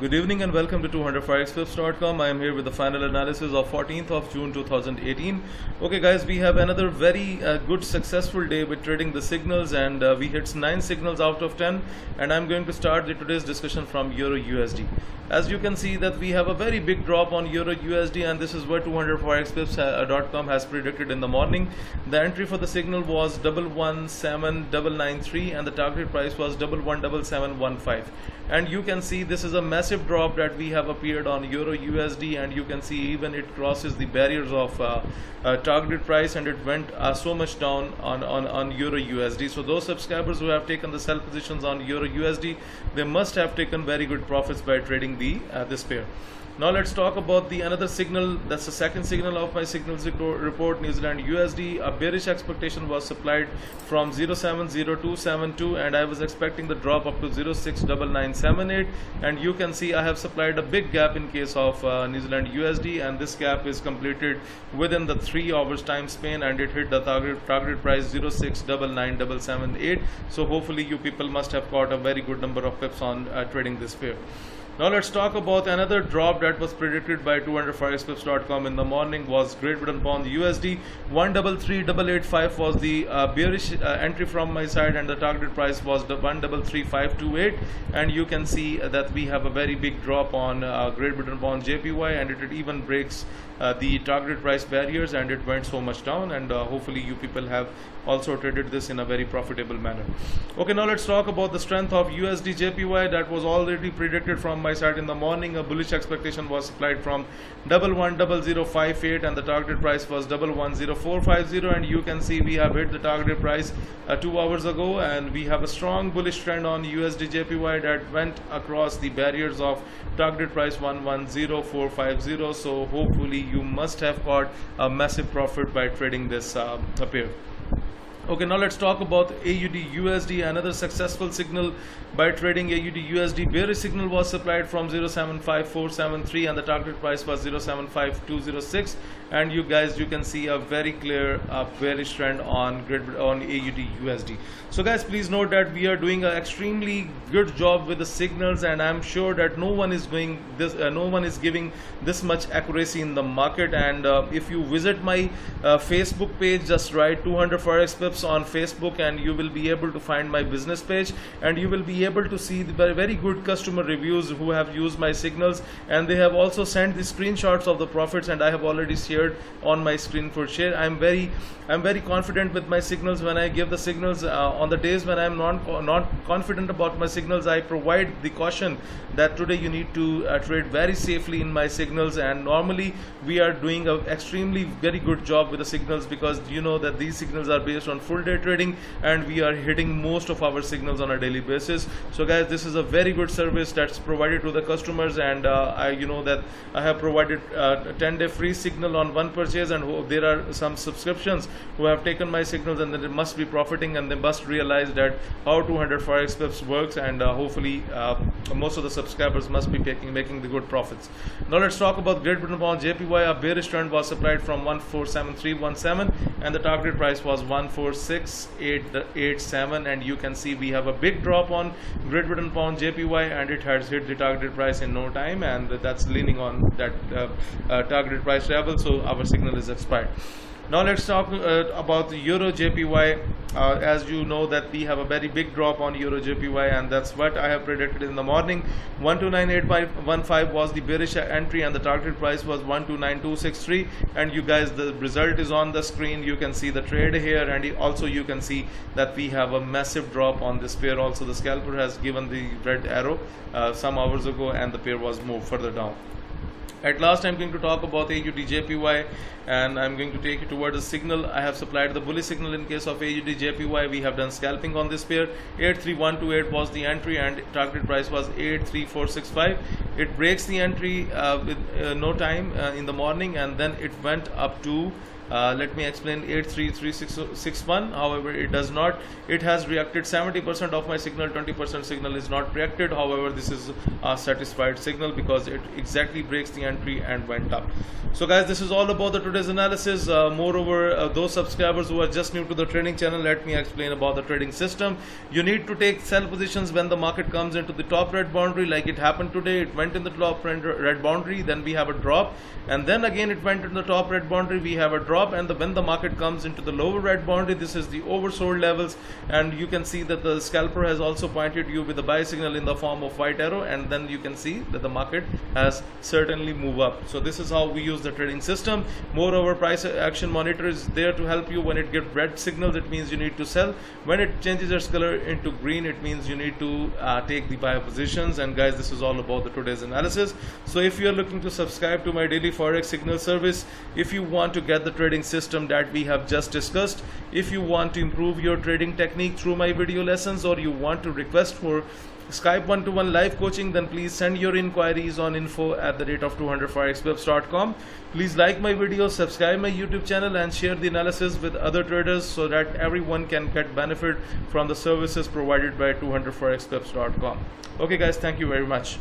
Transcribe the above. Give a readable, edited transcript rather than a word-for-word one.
Good evening and welcome to 200forexpips.com. I am here with the final analysis of 14th of June 2018. Okay guys, we have another very good successful day with trading the signals, and we hit 9 signals out of 10, and I'm going to start today's discussion from Euro USD. As you can see that we have a very big drop on Euro USD, and this is what 200forexpips.com has predicted in the morning. The entry for the signal was 117993 and the target price was 117715. And you can see this is a massive drop that we have appeared on Euro USD, and you can see even it crosses the barriers of target price, and it went so much down on Euro USD. So those subscribers who have taken the sell positions on Euro USD, they must have taken very good profits by trading this pair. Now let's talk about the another signal. That's the second signal of my signals report. New Zealand USD, a bearish expectation was supplied from 070272, and I was expecting the drop up to 069978, and you can see I have supplied a big gap in case of New Zealand USD, and this gap is completed within the 3 hours time span, and it hit the target price 069978. So hopefully you people must have caught a very good number of pips on trading this pair. Now let's talk about another drop that was predicted by 200forexpips.com in the morning. Was Great Britain pound USD. 133,885 was the bearish entry from my side, and the target price was the 133,528, and you can see that we have a very big drop on Great Britain pound JPY, and it even breaks the target price barriers, and it went so much down, and hopefully you people have also traded this in a very profitable manner. Okay, now let's talk about the strength of USD JPY. That was already predicted from my side in the morning. A bullish expectation was supplied from 110058, and the target price was 110450, and you can see we have hit the target price 2 hours ago, and we have a strong bullish trend on USD JPY that went across the barriers of target price 110450. So hopefully you must have caught a massive profit by trading this pair. Okay, now let's talk about AUD USD, another successful signal by trading AUD USD. Bearish signal was supplied from 075473, and the target price was 075206, and you can see a very clear bearish trend on AUD USD. So guys, please note that we are doing an extremely good job with the signals, and I'm sure that no one is giving this much accuracy in the market. And if you visit my Facebook page, just write 200 Forex Pips on Facebook, and you will be able to find my business page, and you will be able to see the very good customer reviews who have used my signals, and they have also sent the screenshots of the profits, and I have already shared on my screen for share. I'm very confident with my signals. When I give the signals on the days when I'm not confident about my signals, I provide the caution that today you need to trade very safely in my signals. And normally we are doing an extremely very good job with the signals, because you know that these signals are based on full day trading, and we are hitting most of our signals on a daily basis. So guys, this is a very good service that's provided to the customers, and I have provided a 10-day free signal on one purchase, and there are some subscriptions who have taken my signals, and they must be profiting, and they must realize that how 200 Forex Pips works, and hopefully most of the subscribers must be making the good profits. Now let's talk about Great Britain pound JPY. A bearish trend was supplied from 147317, and the target price was 146887, and you can see we have a big drop on Great Britain pound JPY, and it has hit the target price in no time, and that's leaning on that target price level, so our signal is expired. Now let's talk about the Euro JPY. As you know that we have a very big drop on Euro JPY, and that's what I have predicted in the morning. 129815 was the bearish entry, and the target price was 129263, and you guys, the result is on the screen. You can see the trade here, and also you can see that we have a massive drop on this pair. Also the scalper has given the red arrow some hours ago, and the pair was moved further down. At last, I'm going to talk about AUD JPY, and I'm going to take you towards the signal. I have supplied the bullish signal in case of AUD JPY. We have done scalping on this pair. 83128 was the entry, and target price was 83465. It breaks the entry with no time in the morning, and then it went up to let me explain 833661. However, it does not. It has reacted 70% of my signal, 20% signal is not reacted. However, this is a satisfied signal because it exactly breaks the entry and went up. So guys, this is all about the today's analysis. Moreover, those subscribers who are just new to the trading channel, let me explain about the trading system. You need to take sell positions when the market comes into the top red boundary, like it happened today. It went in the top red boundary, then we have a drop, and then again it went in the top red boundary, we have a drop, and when the market comes into the lower red boundary, this is the oversold levels, and you can see that the scalper has also pointed you with a buy signal in the form of white arrow, and then you can see that the market has certainly moved up. So this is how we use the trading system. Moreover, price action monitor is there to help you. When it gets red signals, it means you need to sell. When it changes its color into green, it means you need to take the buy positions. And guys, this is all about the today's analysis. So if you are looking to subscribe to my daily forex signal service, if you want to get the trading system that we have just discussed, if you want to improve your trading technique through my video lessons, or you want to request for Skype one-to-one live coaching, then please send your inquiries on info@200forexclubs.com. Please like my videos, subscribe my YouTube channel, and share the analysis with other traders so that everyone can get benefit from the services provided by 200forexclubs.com. Okay guys, thank you very much.